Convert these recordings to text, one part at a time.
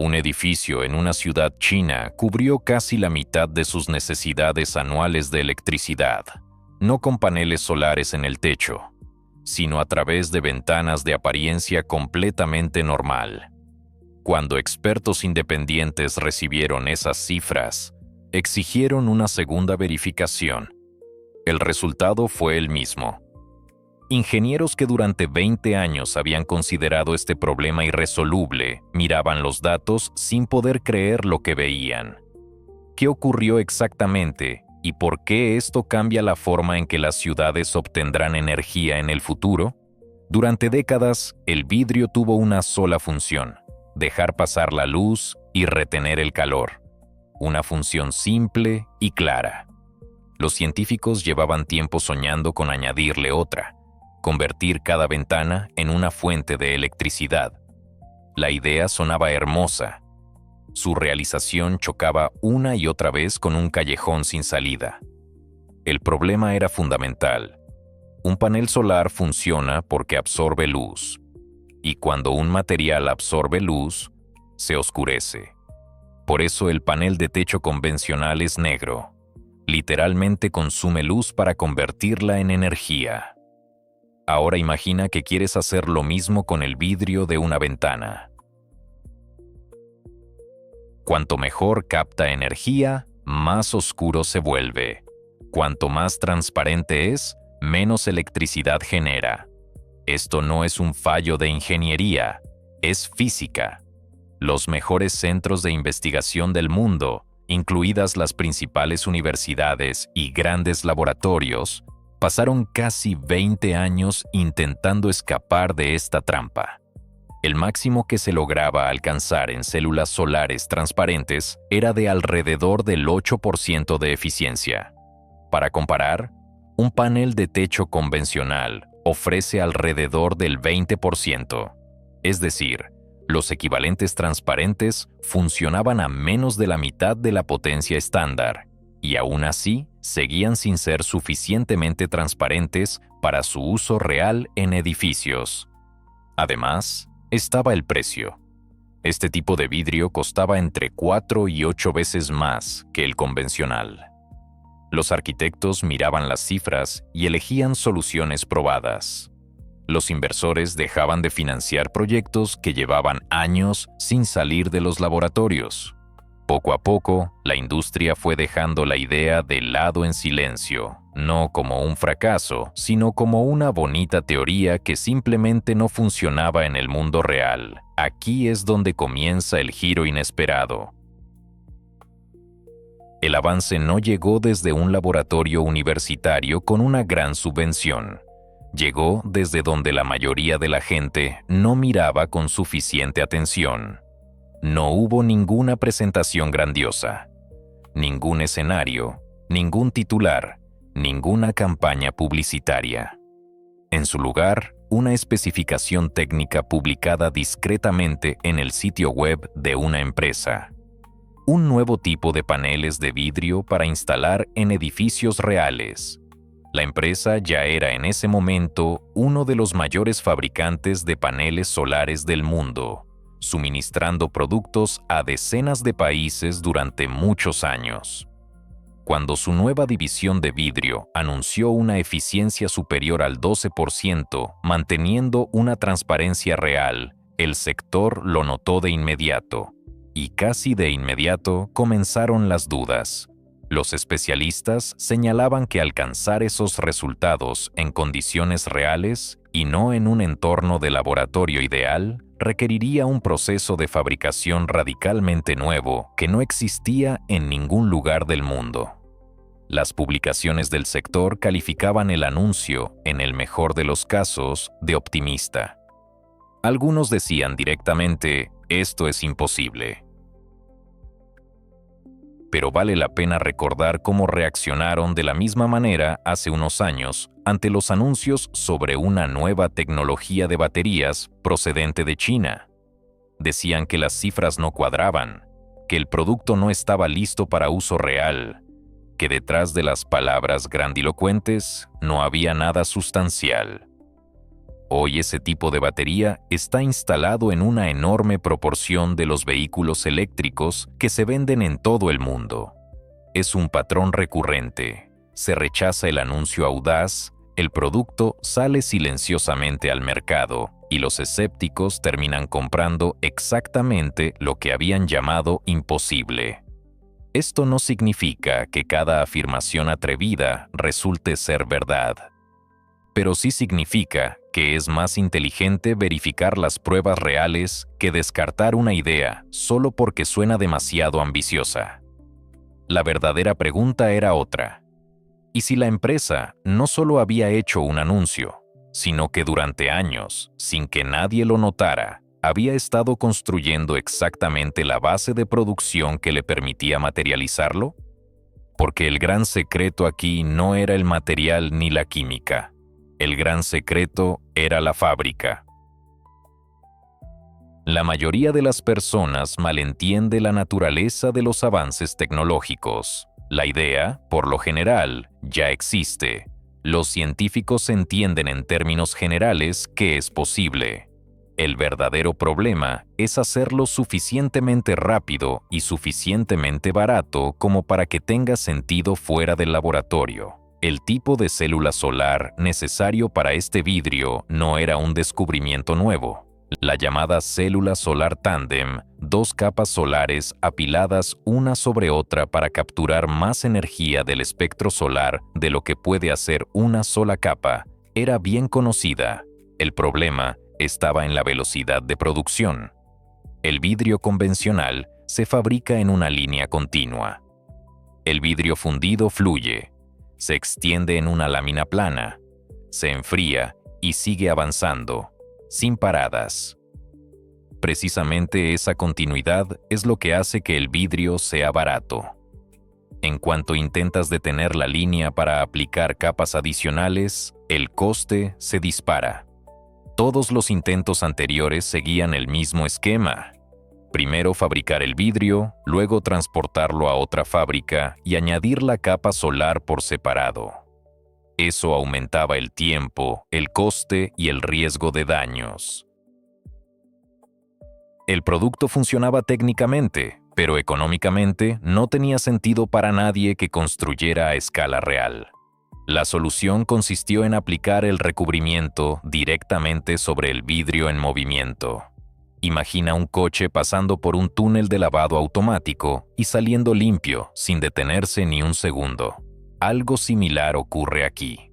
Un edificio en una ciudad china cubrió casi la mitad de sus necesidades anuales de electricidad, no con paneles solares en el techo, sino a través de ventanas de apariencia completamente normal. Cuando expertos independientes recibieron esas cifras, exigieron una segunda verificación. El resultado fue el mismo. Ingenieros que durante 20 años habían considerado este problema irresoluble miraban los datos sin poder creer lo que veían. ¿Qué ocurrió exactamente y por qué esto cambia la forma en que las ciudades obtendrán energía en el futuro? Durante décadas, el vidrio tuvo una sola función: dejar pasar la luz y retener el calor. Una función simple y clara. Los científicos llevaban tiempo soñando con añadirle otra: convertir cada ventana en una fuente de electricidad. La idea sonaba hermosa. Su realización chocaba una y otra vez con un callejón sin salida. El problema era fundamental. Un panel solar funciona porque absorbe luz. Y cuando un material absorbe luz, se oscurece. Por eso el panel de techo convencional es negro. Literalmente consume luz para convertirla en energía. Ahora imagina que quieres hacer lo mismo con el vidrio de una ventana. Cuanto mejor capta energía, más oscuro se vuelve. Cuanto más transparente es, menos electricidad genera. Esto no es un fallo de ingeniería, es física. Los mejores centros de investigación del mundo, incluidas las principales universidades y grandes laboratorios, pasaron casi 20 años intentando escapar de esta trampa. El máximo que se lograba alcanzar en células solares transparentes era de alrededor del 8% de eficiencia. Para comparar, un panel de techo convencional ofrece alrededor del 20%. Es decir, los equivalentes transparentes funcionaban a menos de la mitad de la potencia estándar, y aún así seguían sin ser suficientemente transparentes para su uso real en edificios. Además, estaba el precio. Este tipo de vidrio costaba entre 4 y 8 veces más que el convencional. Los arquitectos miraban las cifras y elegían soluciones probadas. Los inversores dejaban de financiar proyectos que llevaban años sin salir de los laboratorios. Poco a poco, la industria fue dejando la idea de lado en silencio, no como un fracaso, sino como una bonita teoría que simplemente no funcionaba en el mundo real. Aquí es donde comienza el giro inesperado. El avance no llegó desde un laboratorio universitario con una gran subvención. Llegó desde donde la mayoría de la gente no miraba con suficiente atención. No hubo ninguna presentación grandiosa, ningún escenario, ningún titular, ninguna campaña publicitaria. En su lugar, una especificación técnica publicada discretamente en el sitio web de una empresa. Un nuevo tipo de paneles de vidrio para instalar en edificios reales. La empresa ya era en ese momento uno de los mayores fabricantes de paneles solares del mundo, suministrando productos a decenas de países durante muchos años. Cuando su nueva división de vidrio anunció una eficiencia superior al 12%, manteniendo una transparencia real, el sector lo notó de inmediato, y casi de inmediato comenzaron las dudas. Los especialistas señalaban que alcanzar esos resultados en condiciones reales y no en un entorno de laboratorio ideal requeriría un proceso de fabricación radicalmente nuevo que no existía en ningún lugar del mundo. Las publicaciones del sector calificaban el anuncio, en el mejor de los casos, de optimista. Algunos decían directamente: esto es imposible. Pero vale la pena recordar cómo reaccionaron de la misma manera hace unos años ante los anuncios sobre una nueva tecnología de baterías procedente de China. Decían que las cifras no cuadraban, que el producto no estaba listo para uso real, que detrás de las palabras grandilocuentes no había nada sustancial. Hoy ese tipo de batería está instalado en una enorme proporción de los vehículos eléctricos que se venden en todo el mundo. Es un patrón recurrente. Se rechaza el anuncio audaz, el producto sale silenciosamente al mercado y los escépticos terminan comprando exactamente lo que habían llamado imposible. Esto no significa que cada afirmación atrevida resulte ser verdad, pero sí significa que es más inteligente verificar las pruebas reales que descartar una idea solo porque suena demasiado ambiciosa. La verdadera pregunta era otra. ¿Y si la empresa no solo había hecho un anuncio, sino que durante años, sin que nadie lo notara, había estado construyendo exactamente la base de producción que le permitía materializarlo? Porque el gran secreto aquí no era el material ni la química. El gran secreto era la fábrica. La mayoría de las personas malentiende la naturaleza de los avances tecnológicos. La idea, por lo general, ya existe. Los científicos entienden en términos generales que es posible. El verdadero problema es hacerlo suficientemente rápido y suficientemente barato como para que tenga sentido fuera del laboratorio. El tipo de célula solar necesario para este vidrio no era un descubrimiento nuevo. La llamada célula solar tándem, dos capas solares apiladas una sobre otra para capturar más energía del espectro solar de lo que puede hacer una sola capa, era bien conocida. El problema estaba en la velocidad de producción. El vidrio convencional se fabrica en una línea continua. El vidrio fundido fluye, se extiende en una lámina plana, se enfría y sigue avanzando, sin paradas. Precisamente esa continuidad es lo que hace que el vidrio sea barato. En cuanto intentas detener la línea para aplicar capas adicionales, el coste se dispara. Todos los intentos anteriores seguían el mismo esquema. Primero fabricar el vidrio, luego transportarlo a otra fábrica y añadir la capa solar por separado. Eso aumentaba el tiempo, el coste y el riesgo de daños. El producto funcionaba técnicamente, pero económicamente no tenía sentido para nadie que construyera a escala real. La solución consistió en aplicar el recubrimiento directamente sobre el vidrio en movimiento. Imagina un coche pasando por un túnel de lavado automático y saliendo limpio, sin detenerse ni un segundo. Algo similar ocurre aquí.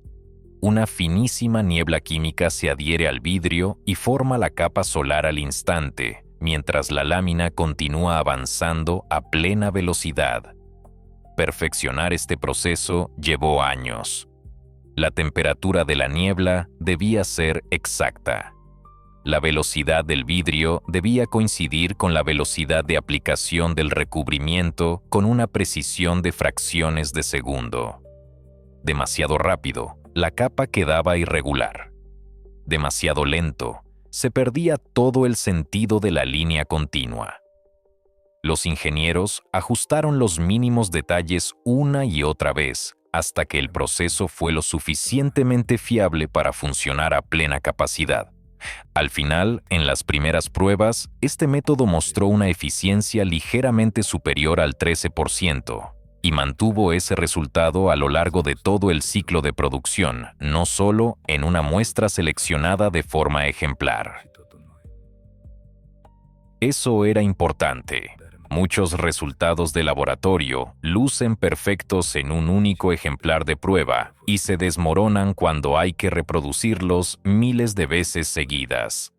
Una finísima niebla química se adhiere al vidrio y forma la capa solar al instante, mientras la lámina continúa avanzando a plena velocidad. Perfeccionar este proceso llevó años. La temperatura de la niebla debía ser exacta. La velocidad del vidrio debía coincidir con la velocidad de aplicación del recubrimiento con una precisión de fracciones de segundo. Demasiado rápido, la capa quedaba irregular. Demasiado lento, se perdía todo el sentido de la línea continua. Los ingenieros ajustaron los mínimos detalles una y otra vez hasta que el proceso fue lo suficientemente fiable para funcionar a plena capacidad. Al final, en las primeras pruebas, este método mostró una eficiencia ligeramente superior al 13% y mantuvo ese resultado a lo largo de todo el ciclo de producción, no solo en una muestra seleccionada de forma ejemplar. Eso era importante. Muchos resultados de laboratorio lucen perfectos en un único ejemplar de prueba y se desmoronan cuando hay que reproducirlos miles de veces seguidas.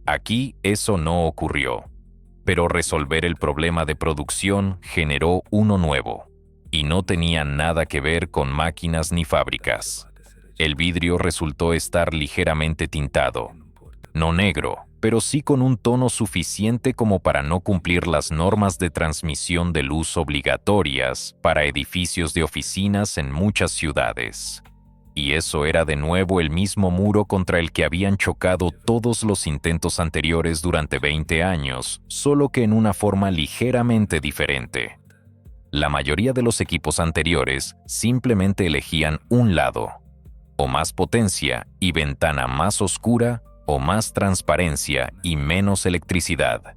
Aquí eso no ocurrió, pero resolver el problema de producción generó uno nuevo, y no tenía nada que ver con máquinas ni fábricas. El vidrio resultó estar ligeramente tintado, no negro, pero sí con un tono suficiente como para no cumplir las normas de transmisión de luz obligatorias para edificios de oficinas en muchas ciudades. Y eso era de nuevo el mismo muro contra el que habían chocado todos los intentos anteriores durante 20 años, solo que en una forma ligeramente diferente. La mayoría de los equipos anteriores simplemente elegían un lado. o más potencia y ventana más oscura o más transparencia y menos electricidad.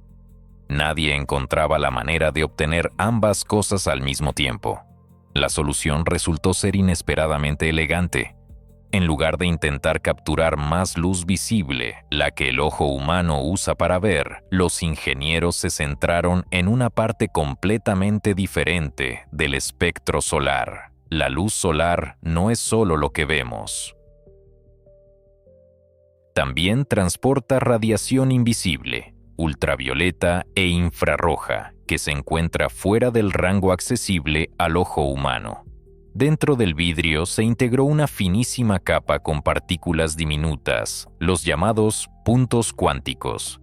Nadie encontraba la manera de obtener ambas cosas al mismo tiempo. La solución resultó ser inesperadamente elegante. En lugar de intentar capturar más luz visible, la que el ojo humano usa para ver, los ingenieros se centraron en una parte completamente diferente del espectro solar. La luz solar no es solo lo que vemos. También transporta radiación invisible, ultravioleta e infrarroja, que se encuentra fuera del rango accesible al ojo humano. Dentro del vidrio se integró una finísima capa con partículas diminutas, los llamados puntos cuánticos.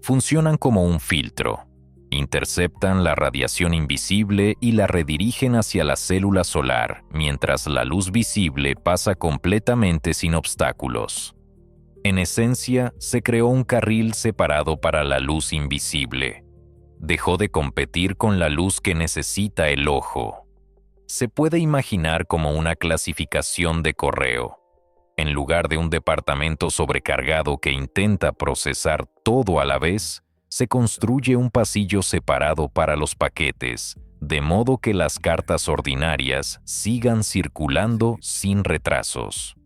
Funcionan como un filtro. Interceptan la radiación invisible y la redirigen hacia la célula solar, mientras la luz visible pasa completamente sin obstáculos. En esencia, se creó un carril separado para la luz invisible. Dejó de competir con la luz que necesita el ojo. Se puede imaginar como una clasificación de correo. En lugar de un departamento sobrecargado que intenta procesar todo a la vez, se construye un pasillo separado para los paquetes, de modo que las cartas ordinarias sigan circulando sin retrasos.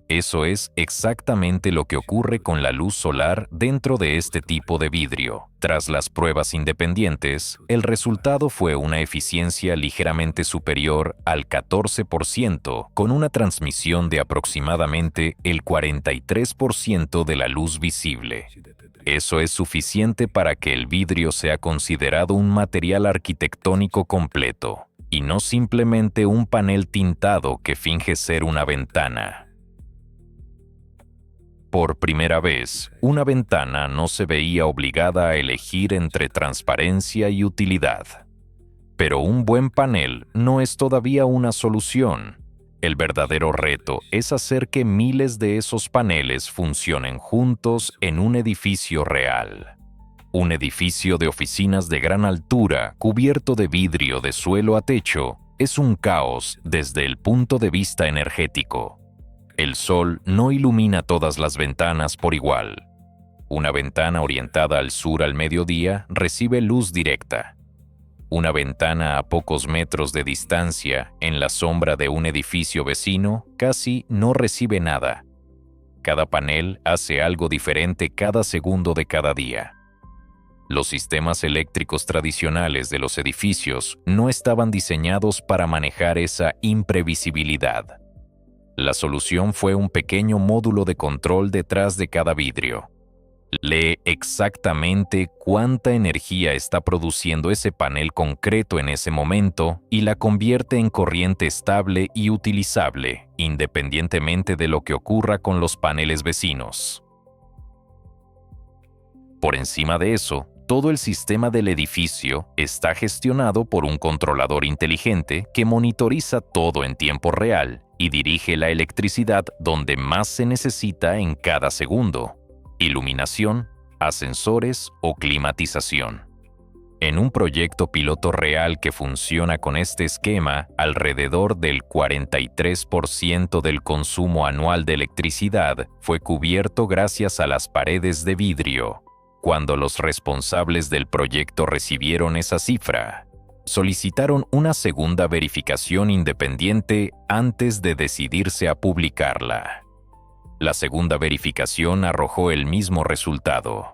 Eso es exactamente lo que ocurre con la luz solar dentro de este tipo de vidrio. Tras las pruebas independientes, el resultado fue una eficiencia ligeramente superior al 14%, con una transmisión de aproximadamente el 43% de la luz visible. Eso es suficiente para que el vidrio sea considerado un material arquitectónico completo, y no simplemente un panel tintado que finge ser una ventana. Por primera vez, una ventana no se veía obligada a elegir entre transparencia y utilidad. Pero un buen panel no es todavía una solución. El verdadero reto es hacer que miles de esos paneles funcionen juntos en un edificio real. Un edificio de oficinas de gran altura, cubierto de vidrio de suelo a techo, es un caos desde el punto de vista energético. El sol no ilumina todas las ventanas por igual. Una ventana orientada al sur al mediodía recibe luz directa. Una ventana a pocos metros de distancia, en la sombra de un edificio vecino, casi no recibe nada. Cada panel hace algo diferente cada segundo de cada día. Los sistemas eléctricos tradicionales de los edificios no estaban diseñados para manejar esa imprevisibilidad. La solución fue un pequeño módulo de control detrás de cada vidrio. Lee exactamente cuánta energía está produciendo ese panel concreto en ese momento y la convierte en corriente estable y utilizable, independientemente de lo que ocurra con los paneles vecinos. Por encima de eso, todo el sistema del edificio está gestionado por un controlador inteligente que monitoriza todo en tiempo real y dirige la electricidad donde más se necesita en cada segundo: iluminación, ascensores o climatización. En un proyecto piloto real que funciona con este esquema, alrededor del 43% del consumo anual de electricidad fue cubierto gracias a las paredes de vidrio. Cuando los responsables del proyecto recibieron esa cifra, solicitaron una segunda verificación independiente antes de decidirse a publicarla. La segunda verificación arrojó el mismo resultado,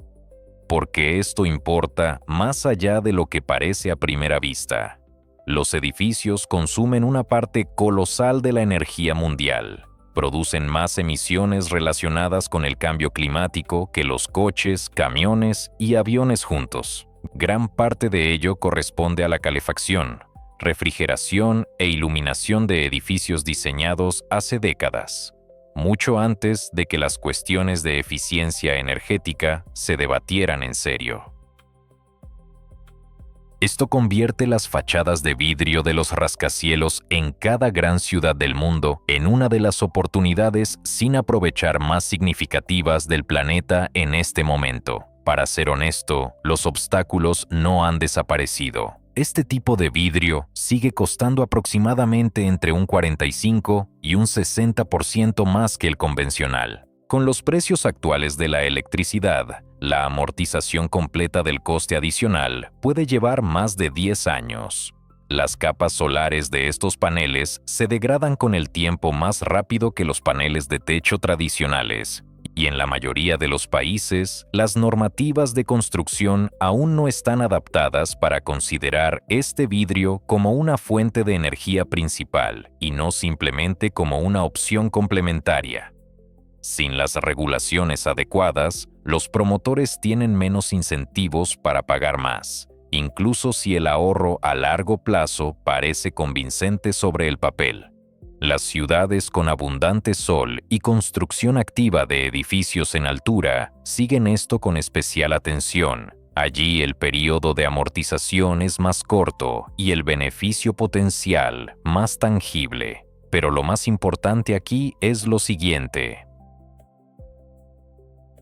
porque esto importa más allá de lo que parece a primera vista. Los edificios consumen una parte colosal de la energía mundial. Producen más emisiones relacionadas con el cambio climático que los coches, camiones y aviones juntos. Gran parte de ello corresponde a la calefacción, refrigeración e iluminación de edificios diseñados hace décadas, mucho antes de que las cuestiones de eficiencia energética se debatieran en serio. Esto convierte las fachadas de vidrio de los rascacielos en cada gran ciudad del mundo en una de las oportunidades sin aprovechar más significativas del planeta en este momento. Para ser honesto, los obstáculos no han desaparecido. Este tipo de vidrio sigue costando aproximadamente entre un 45 y un 60% más que el convencional. Con los precios actuales de la electricidad, la amortización completa del coste adicional puede llevar más de 10 años. Las capas solares de estos paneles se degradan con el tiempo más rápido que los paneles de techo tradicionales, y en la mayoría de los países, las normativas de construcción aún no están adaptadas para considerar este vidrio como una fuente de energía principal y no simplemente como una opción complementaria. Sin las regulaciones adecuadas, los promotores tienen menos incentivos para pagar más, incluso si el ahorro a largo plazo parece convincente sobre el papel. Las ciudades con abundante sol y construcción activa de edificios en altura siguen esto con especial atención. Allí el periodo de amortización es más corto y el beneficio potencial más tangible. Pero lo más importante aquí es lo siguiente.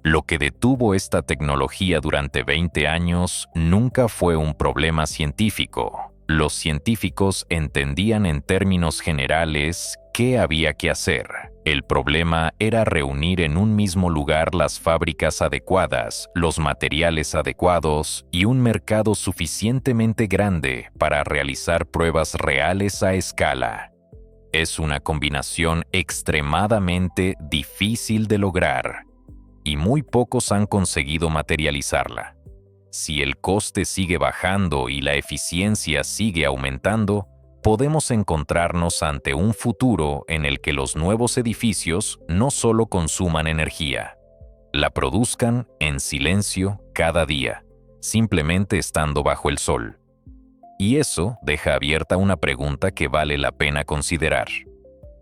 Lo que detuvo esta tecnología durante 20 años nunca fue un problema científico. Los científicos entendían en términos generales qué había que hacer. El problema era reunir en un mismo lugar las fábricas adecuadas, los materiales adecuados y un mercado suficientemente grande para realizar pruebas reales a escala. Es una combinación extremadamente difícil de lograr, y muy pocos han conseguido materializarla. Si el coste sigue bajando y la eficiencia sigue aumentando, podemos encontrarnos ante un futuro en el que los nuevos edificios no solo consuman energía, la produzcan en silencio cada día, simplemente estando bajo el sol. Y eso deja abierta una pregunta que vale la pena considerar.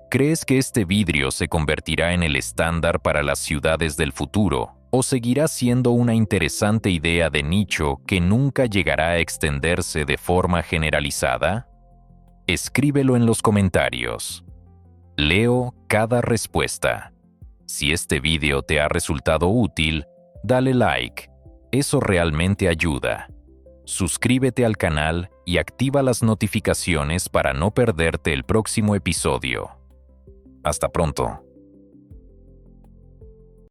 ¿Crees que este vidrio se convertirá en el estándar para las ciudades del futuro o seguirá siendo una interesante idea de nicho que nunca llegará a extenderse de forma generalizada? Escríbelo en los comentarios. Leo cada respuesta. Si este video te ha resultado útil, dale like. Eso realmente ayuda. Suscríbete al canal y activa las notificaciones para no perderte el próximo episodio. Hasta pronto.